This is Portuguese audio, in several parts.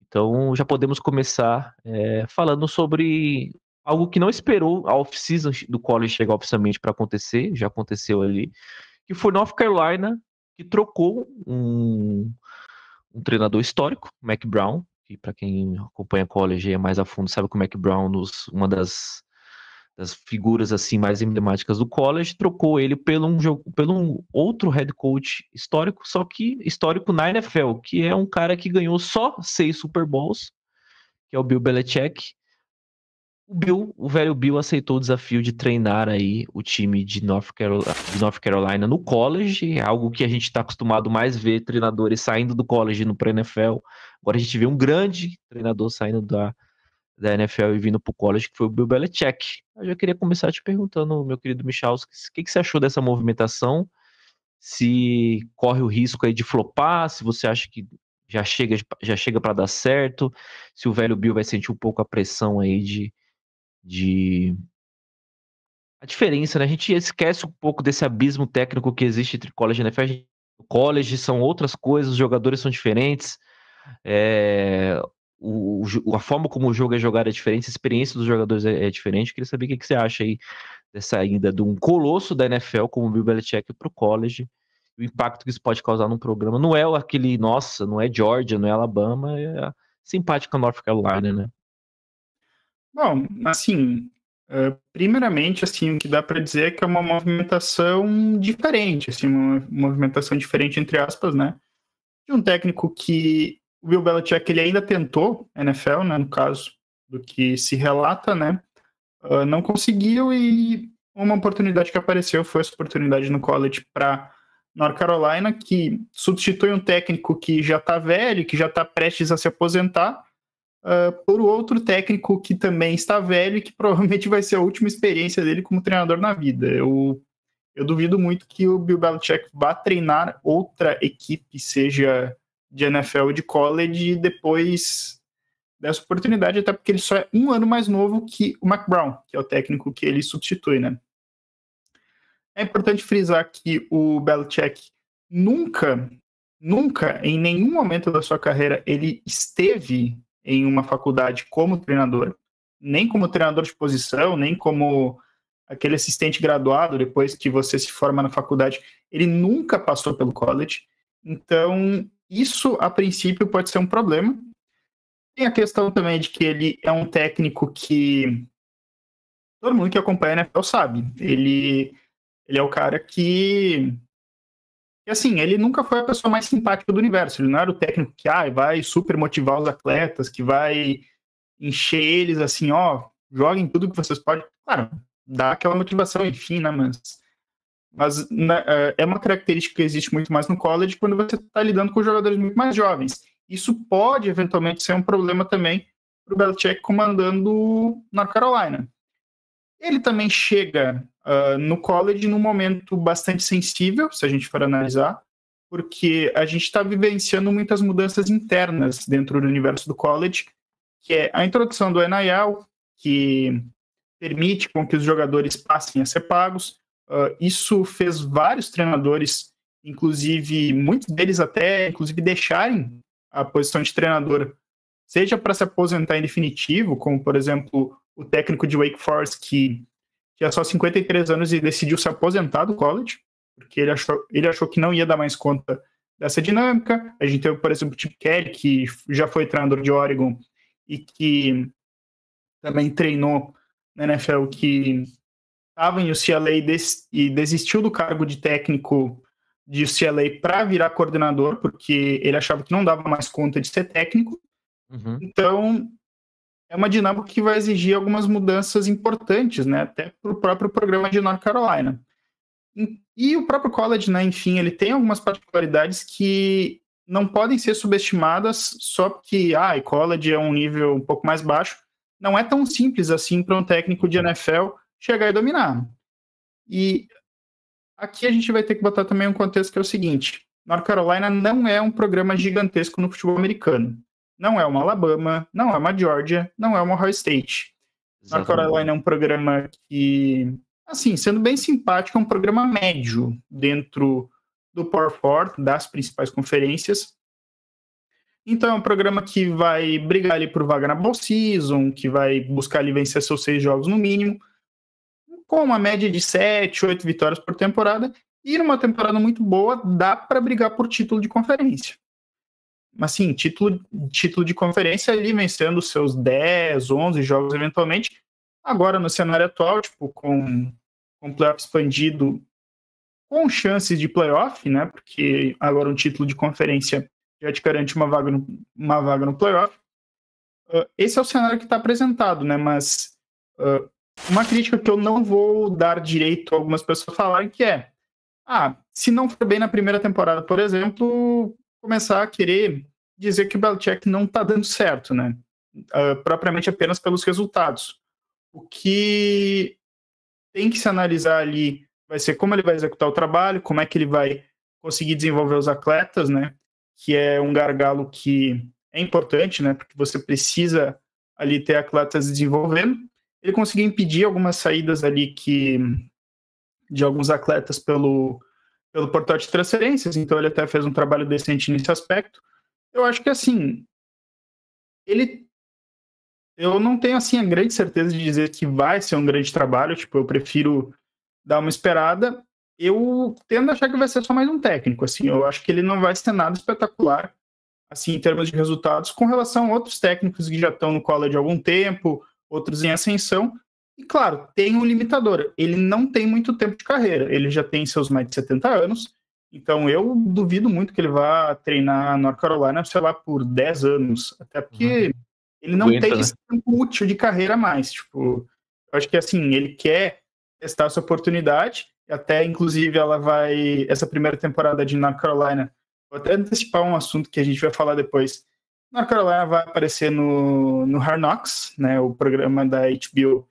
Então, já podemos começar falando sobre algo que não esperou a off-season do college chegar oficialmente para acontecer, já aconteceu ali, que foi North Carolina, que trocou um treinador histórico, Mac Brown, que para quem acompanha college é mais a fundo sabe que o Mac Brown, uma das figuras assim mais emblemáticas do college, trocou ele pelo um outro head coach histórico, só que histórico na NFL, que é um cara que ganhou só 6 Super Bowls, que é o Bill Belichick. O velho Bill aceitou o desafio de treinar aí o time de North Carolina no college, algo que a gente está acostumado mais ver treinadores saindo do college e no para NFL. Agora a gente vê um grande treinador saindo da NFL e vindo para o college, que foi o Bill Belichick. Eu já queria começar te perguntando, meu querido Michalski, o que você achou dessa movimentação? Se corre o risco aí de flopar, se você acha que já chega para dar certo, se o velho Bill vai sentir um pouco a pressão aí de a diferença, né? A gente esquece um pouco desse abismo técnico que existe entre college e NFL. College são outras coisas, os jogadores são diferentes, é, a forma como o jogo é jogado é diferente, a experiência dos jogadores é diferente. Eu queria saber o que você acha aí dessa ida de um colosso da NFL como o Bill Belichick para o college, o impacto que isso pode causar num programa. Não é aquele, nossa, não é Georgia, não é Alabama, é a simpática North Carolina, né? Bom, assim, primeiramente, assim, o que dá para dizer é que é uma movimentação diferente, assim, uma movimentação diferente, entre aspas, né? De um técnico que o Bill Belichick, ele ainda tentou NFL, né, no caso do que se relata, né? Não conseguiu e uma oportunidade que apareceu foi essa oportunidade no college para North Carolina, que substitui um técnico que já está velho, que já está prestes a se aposentar, por outro técnico que também está velho e que provavelmente vai ser a última experiência dele como treinador na vida. Eu duvido muito que o Bill Belichick vá treinar outra equipe, seja de NFL ou de college, depois dessa oportunidade, até porque ele só é um ano mais novo que o Mac Brown, que é o técnico que ele substitui, né? É importante frisar que o Belichick nunca, nunca, em nenhum momento da sua carreira, ele esteve em uma faculdade como treinador, nem como treinador de posição, nem como aquele assistente graduado depois que você se forma na faculdade. Ele nunca passou pelo college. Então, isso, a princípio, pode ser um problema. Tem a questão também de que ele é um técnico que todo mundo que acompanha a NFL sabe. Ele é o cara que, assim, ele nunca foi a pessoa mais simpática do universo. Ele não era o técnico que vai super motivar os atletas, que vai encher eles assim, ó, joguem tudo que vocês podem. Claro, dá aquela motivação, enfim, né? Mas é uma característica que existe muito mais no college quando você está lidando com jogadores muito mais jovens. Isso pode, eventualmente, ser um problema também para o Belichick comandando na Carolina. Ele também chega no college num momento bastante sensível, se a gente for analisar, porque a gente está vivenciando muitas mudanças internas dentro do universo do college, que é a introdução do NIL, que permite com que os jogadores passem a ser pagos. Isso fez vários treinadores, inclusive muitos deles até, inclusive, deixarem a posição de treinador, seja para se aposentar em definitivo, como, por exemplo, o técnico de Wake Forest, que tinha só 53 anos e decidiu se aposentar do college, porque ele achou que não ia dar mais conta dessa dinâmica. A gente teve, por exemplo, o Chip Kelly, que já foi treinador de Oregon e que também treinou na NFL, que estava em UCLA e desistiu do cargo de técnico de UCLA para virar coordenador, porque ele achava que não dava mais conta de ser técnico. Uhum. Então, é uma dinâmica que vai exigir algumas mudanças importantes, né, até para o próprio programa de North Carolina. E o próprio college, né, enfim, ele tem algumas particularidades que não podem ser subestimadas só porque college é um nível um pouco mais baixo. Não é tão simples assim para um técnico de NFL chegar e dominar. E aqui a gente vai ter que botar também um contexto que é o seguinte: North Carolina não é um programa gigantesco no futebol americano. Não é uma Alabama, não é uma Georgia, não é uma Ohio State. North Exatamente. Carolina é um programa que, assim, sendo bem simpático, é um programa médio dentro do Power Four, das principais conferências. Então é um programa que vai brigar ali por vaga na Bowl Season, que vai buscar ali vencer seus 6 jogos no mínimo, com uma média de 7, 8 vitórias por temporada, e numa temporada muito boa dá para brigar por título de conferência. Mas sim, título de conferência ali vencendo seus 10, 11 jogos eventualmente. Agora no cenário atual, tipo, com playoff expandido, com chances de playoff, né? Porque agora um título de conferência já te garante uma vaga no playoff. Esse é o cenário que está apresentado, né? Mas uma crítica que eu não vou dar direito a algumas pessoas falarem que é: se não for bem na primeira temporada, por exemplo, começar a querer dizer que o Belichick não está dando certo, né? Propriamente apenas pelos resultados. O que tem que se analisar ali vai ser como ele vai executar o trabalho, como é que ele vai conseguir desenvolver os atletas, né? Que é um gargalo que é importante, né? Porque você precisa ali ter atletas desenvolvendo. Ele conseguiu impedir algumas saídas ali de alguns atletas pelo portal de transferências, então ele até fez um trabalho decente nesse aspecto. Eu acho que, assim, eu não tenho, assim, a grande certeza de dizer que vai ser um grande trabalho, tipo, eu prefiro dar uma esperada. Eu tendo a achar que vai ser só mais um técnico, assim, eu acho que ele não vai ser nada espetacular, assim, em termos de resultados, com relação a outros técnicos que já estão no college há algum tempo, outros em ascensão. E, claro, tem um limitador. Ele não tem muito tempo de carreira. Ele já tem seus mais de 70 anos. Então, eu duvido muito que ele vá treinar North Carolina, sei lá, por 10 anos. Até porque ele não tem esse tempo útil de carreira mais. Tipo, eu acho que, assim, ele quer testar essa oportunidade. Até, inclusive, essa primeira temporada de North Carolina, vou até antecipar um assunto que a gente vai falar depois. North Carolina vai aparecer no Hard Knocks, né, o programa da HBO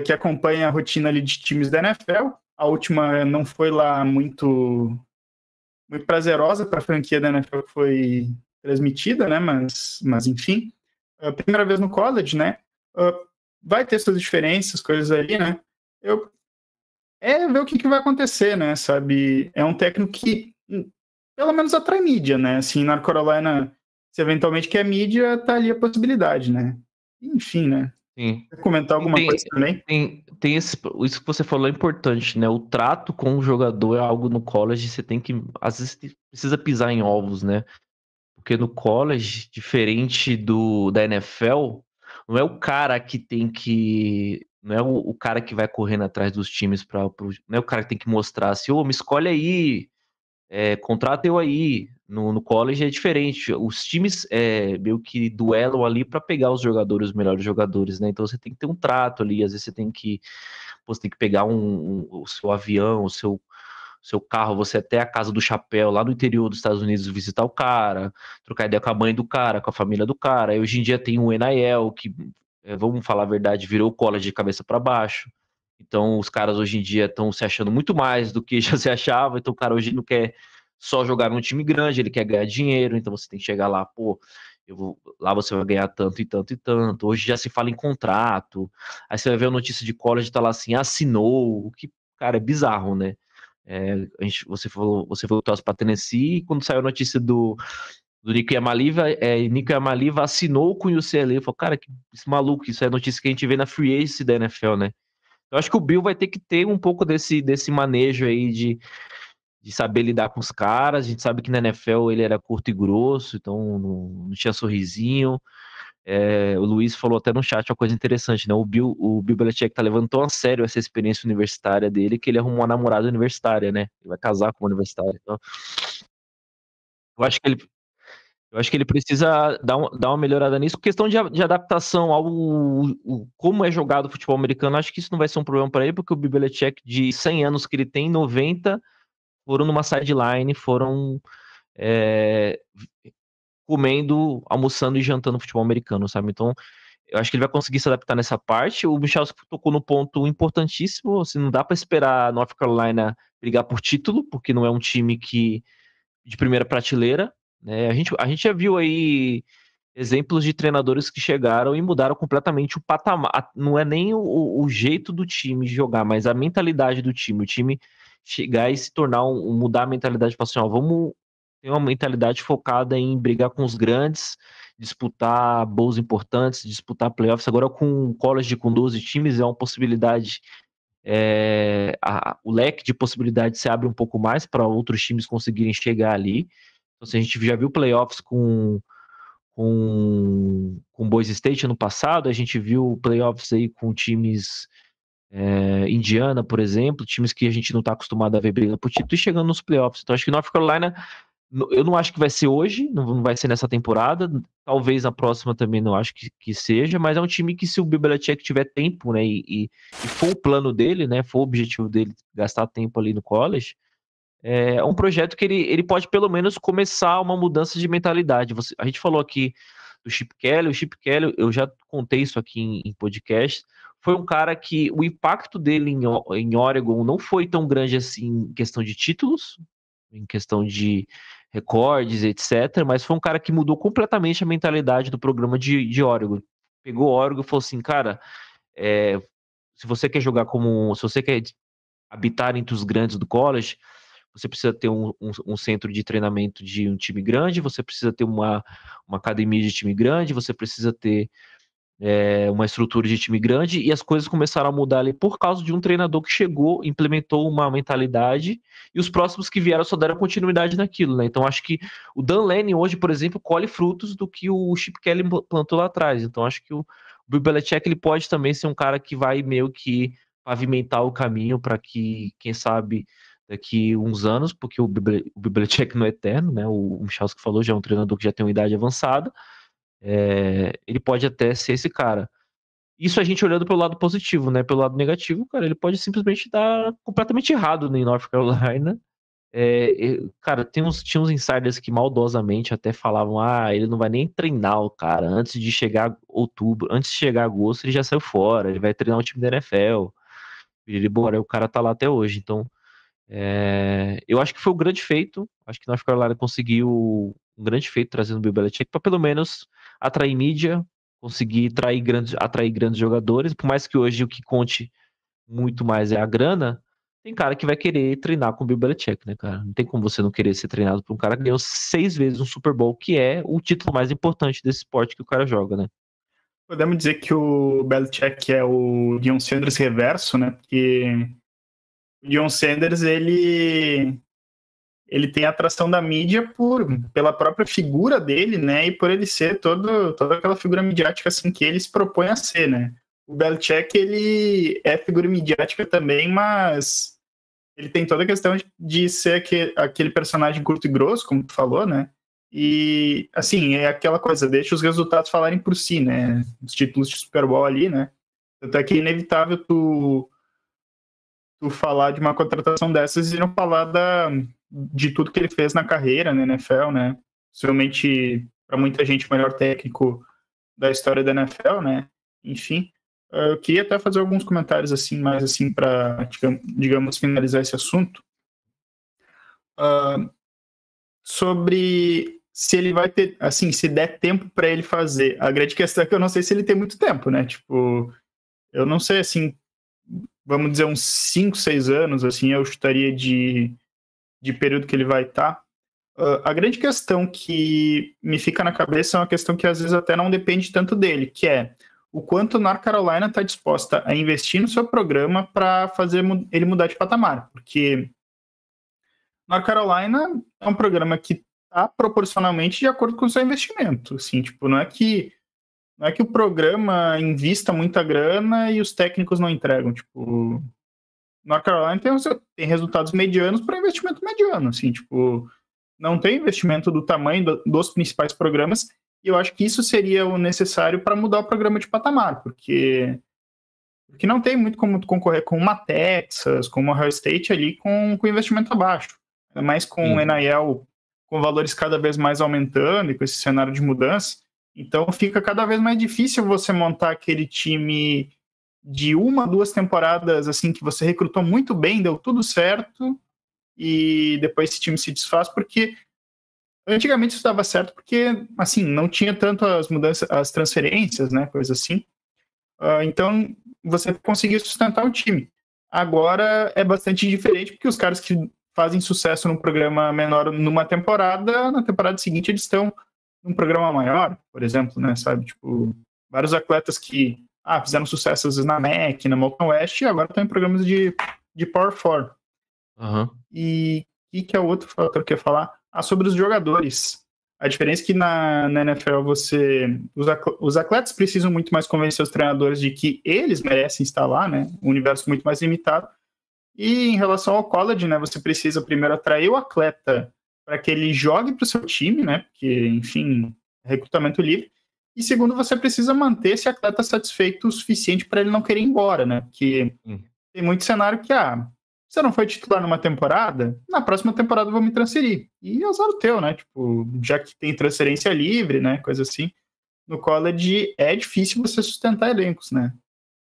que acompanha a rotina ali de times da NFL. A última não foi lá muito prazerosa para a franquia da NFL que foi transmitida, né? Mas enfim, a primeira vez no college, né? Vai ter suas diferenças, coisas ali, né? Ver o que vai acontecer, né? Sabe? É um técnico que pelo menos atrai mídia, né? Assim, na Carolina, se eventualmente quer mídia, tá ali a possibilidade, né? Enfim, né? Sim. Quer comentar alguma coisa também? Isso que você falou é importante, né? O trato com o jogador é algo no college, você tem que, às vezes, precisa pisar em ovos, né? Porque no college, diferente da NFL, não é o cara que tem que. Não é o cara que vai correndo atrás dos times não é o cara que tem que mostrar assim, me escolhe aí, contrata eu aí. No college é diferente. Os times meio que duelam ali para pegar os melhores jogadores, né? Então você tem que ter um trato ali. Às vezes você tem que pegar o seu avião, o seu carro, você até a casa do chapéu, lá no interior dos Estados Unidos, visitar o cara, trocar ideia com a mãe do cara, com a família do cara. E hoje em dia tem o NIL, que, vamos falar a verdade, virou o college de cabeça para baixo. Então, os caras hoje em dia estão se achando muito mais do que já se achava. Então, o cara hoje não quer só jogar num time grande, ele quer ganhar dinheiro. Então, você tem que chegar lá, lá você vai ganhar tanto e tanto e tanto. Hoje já se fala em contrato. Aí você vai ver a notícia de college, tá lá assim, assinou. O que, cara, é bizarro, né? Você voltou para Tennessee e quando saiu a notícia do Nico Yamaliva assinou com o UCLA. Eu falei, cara, que esse maluco, isso é notícia que a gente vê na free agency da NFL, né? Eu acho que o Bill vai ter que ter um pouco desse manejo aí de saber lidar com os caras. A gente sabe que na NFL ele era curto e grosso, então não tinha sorrisinho. O Luiz falou até no chat uma coisa interessante, né? O Bill Belichick tá levando tão a sério essa experiência universitária dele que ele arrumou uma namorada universitária, né? Ele vai casar com uma universitária. Então, eu acho que ele, eu acho que ele precisa dar uma melhorada nisso. Questão de adaptação como é jogado o futebol americano, acho que isso não vai ser um problema para ele, porque o Bill Belichick, de 100 anos que ele tem, 90 foram numa sideline, foram comendo, almoçando e jantando futebol americano, sabe? Então, eu acho que ele vai conseguir se adaptar nessa parte. O Michel tocou no ponto importantíssimo. Assim, não dá para esperar a North Carolina brigar por título, porque não é um time de primeira prateleira. Né? A gente já viu aí exemplos de treinadores que chegaram e mudaram completamente o patamar. Não é nem o jeito do time jogar, mas a mentalidade do time. O time chegar e se tornar mudar a mentalidade e falar assim, ó, vamos tem uma mentalidade focada em brigar com os grandes, disputar bowls importantes, disputar playoffs. Agora com o college com 12 times é uma possibilidade, o leque de possibilidades se abre um pouco mais para outros times conseguirem chegar ali. Então, assim, a gente já viu playoffs com Boise State ano passado, a gente viu playoffs aí com times Indiana, por exemplo, times que a gente não está acostumado a ver briga por título e chegando nos playoffs. Então acho que North Carolina, eu não acho que vai ser hoje, não vai ser nessa temporada, talvez na próxima também não acho que seja, mas é um time que se o Bill Belichick tiver tempo, né, e for o plano dele, né, for o objetivo dele gastar tempo ali no college, é um projeto que ele pode pelo menos começar uma mudança de mentalidade. A gente falou aqui do Chip Kelly, o Chip Kelly, eu já contei isso aqui em podcast, foi um cara que o impacto dele em Oregon não foi tão grande assim em questão de títulos, em questão de recordes, etc., mas foi um cara que mudou completamente a mentalidade do programa de Oregon. Pegou Oregon e falou assim, cara, se você quer jogar se você quer habitar entre os grandes do college, você precisa ter um centro de treinamento de um time grande, você precisa ter uma academia de time grande, você precisa ter uma estrutura de time grande, e as coisas começaram a mudar ali por causa de um treinador que chegou, implementou uma mentalidade, e os próximos que vieram só deram continuidade naquilo, né? Então acho que o Dan Lanning hoje, por exemplo, colhe frutos do que o Chip Kelly plantou lá atrás. Então acho que o Bill Belichick ele pode também ser um cara que vai meio que pavimentar o caminho para que, quem sabe, daqui uns anos, porque o Bill Belichick não é eterno, né? O Michalski falou, já é um treinador que já tem uma idade avançada, ele pode até ser esse cara. Isso a gente olhando pelo lado positivo, né? Pelo lado negativo, cara, ele pode simplesmente dar completamente errado em North Carolina. Cara, tinha uns insiders que maldosamente até falavam: ele não vai nem treinar o cara. Antes de chegar outubro, antes de chegar agosto, ele já saiu fora, ele vai treinar um time da NFL. O cara tá lá até hoje. Então, eu acho que foi um grande feito. Acho que North Carolina conseguiu um grande feito trazendo o Bill Belichick para pelo menos atrair mídia, conseguir atrair grandes jogadores. Por mais que hoje o que conte muito mais é a grana, tem cara que vai querer treinar com o Bill Belichick, né, cara? Não tem como você não querer ser treinado por um cara que ganhou 6 vezes um Super Bowl, que é o título mais importante desse esporte que o cara joga, né? Podemos dizer que o Belichick é o Deion Sanders reverso, né? Porque o Deion Sanders, ele tem a atração da mídia pela própria figura dele, né? E por ele ser toda aquela figura midiática assim que ele se propõe a ser, né? O Belichick, ele é figura midiática também, mas ele tem toda a questão de ser aquele personagem curto e grosso, como tu falou, né? E, assim, é aquela coisa, deixa os resultados falarem por si, né? Os títulos de Super Bowl ali, né? Tanto é que é inevitável tu falar de uma contratação dessas e não falar de tudo que ele fez na carreira na NFL, né? Possivelmente, para muita gente, o melhor técnico da história da NFL, né? Enfim, eu queria até fazer alguns comentários assim, mais assim, para, digamos, finalizar esse assunto. Sobre se ele vai ter, assim, se der tempo para ele fazer. A grande questão é que eu não sei se ele tem muito tempo, né? Tipo, eu não sei, assim, vamos dizer uns 5, 6 anos, assim, eu chutaria de período que ele vai estar. A grande questão que me fica na cabeça é uma questão que às vezes até não depende tanto dele, que é o quanto North Carolina está disposta a investir no seu programa para fazer ele mudar de patamar, porque North Carolina é um programa que está proporcionalmente de acordo com o seu investimento, assim, tipo, não é que o programa invista muita grana e os técnicos não entregam, tipo, North Carolina tem resultados medianos para investimento mediano, assim, tipo, não tem investimento do tamanho dos principais programas, e eu acho que isso seria o necessário para mudar o programa de patamar, porque não tem muito como concorrer com uma Texas, com uma Ohio State ali com investimento abaixo, mas com o NIL com valores cada vez mais aumentando e com esse cenário de mudança, então fica cada vez mais difícil você montar aquele time de 1, 2 temporadas assim que você recrutou muito bem, deu tudo certo, e depois esse time se desfaz, porque antigamente isso dava certo porque, assim, não tinha tanto as mudanças, as transferências, né, coisa assim. Então, você conseguiu sustentar o time. Agora é bastante diferente porque os caras que fazem sucesso num programa menor numa temporada, na temporada seguinte eles estão num programa maior, por exemplo, né, sabe? Tipo, vários atletas que fizeram sucesso às vezes na MEC, na Mountain West, e agora estão em programas de Power 4. Uhum. E o que é o outro fator que eu ia falar? Sobre os jogadores. A diferença é que na NFL os atletas precisam muito mais convencer os treinadores de que eles merecem estar lá, né? Um universo muito mais limitado. E em relação ao college, né? Você precisa primeiro atrair o atleta para que ele jogue para o seu time, né? Porque, enfim, recrutamento livre. E segundo, você precisa manter esse atleta satisfeito o suficiente para ele não querer ir embora, né? Porque tem muito cenário que, você não foi titular numa temporada, na próxima temporada eu vou me transferir. E azar o teu, né? Tipo, já que tem transferência livre, né? Coisa assim. No college é difícil você sustentar elencos, né?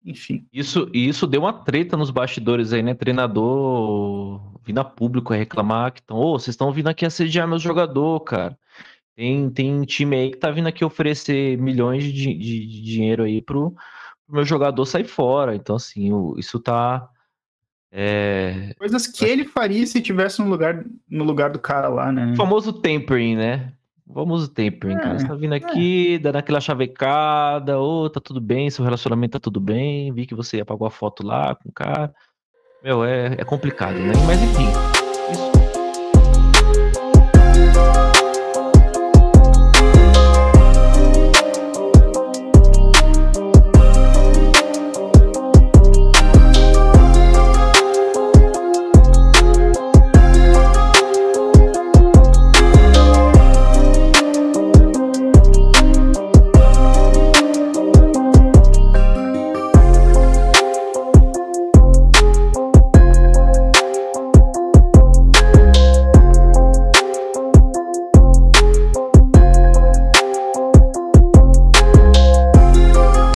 Enfim. Isso deu uma treta nos bastidores aí, né? Treinador vindo a público reclamar que estão, vocês estão vindo aqui assediar meu jogador, cara. Tem time aí que tá vindo aqui oferecer milhões de dinheiro aí pro meu jogador sair fora. Então, assim, isso tá. Coisas que ele faria se estivesse no lugar do cara lá, né? O famoso tempering, né? O famoso tempering, cara. Você tá vindo aqui, dando aquela chavecada, tá tudo bem, seu relacionamento tá tudo bem, vi que você apagou a foto lá com o cara. Meu, é complicado, né? Mas enfim.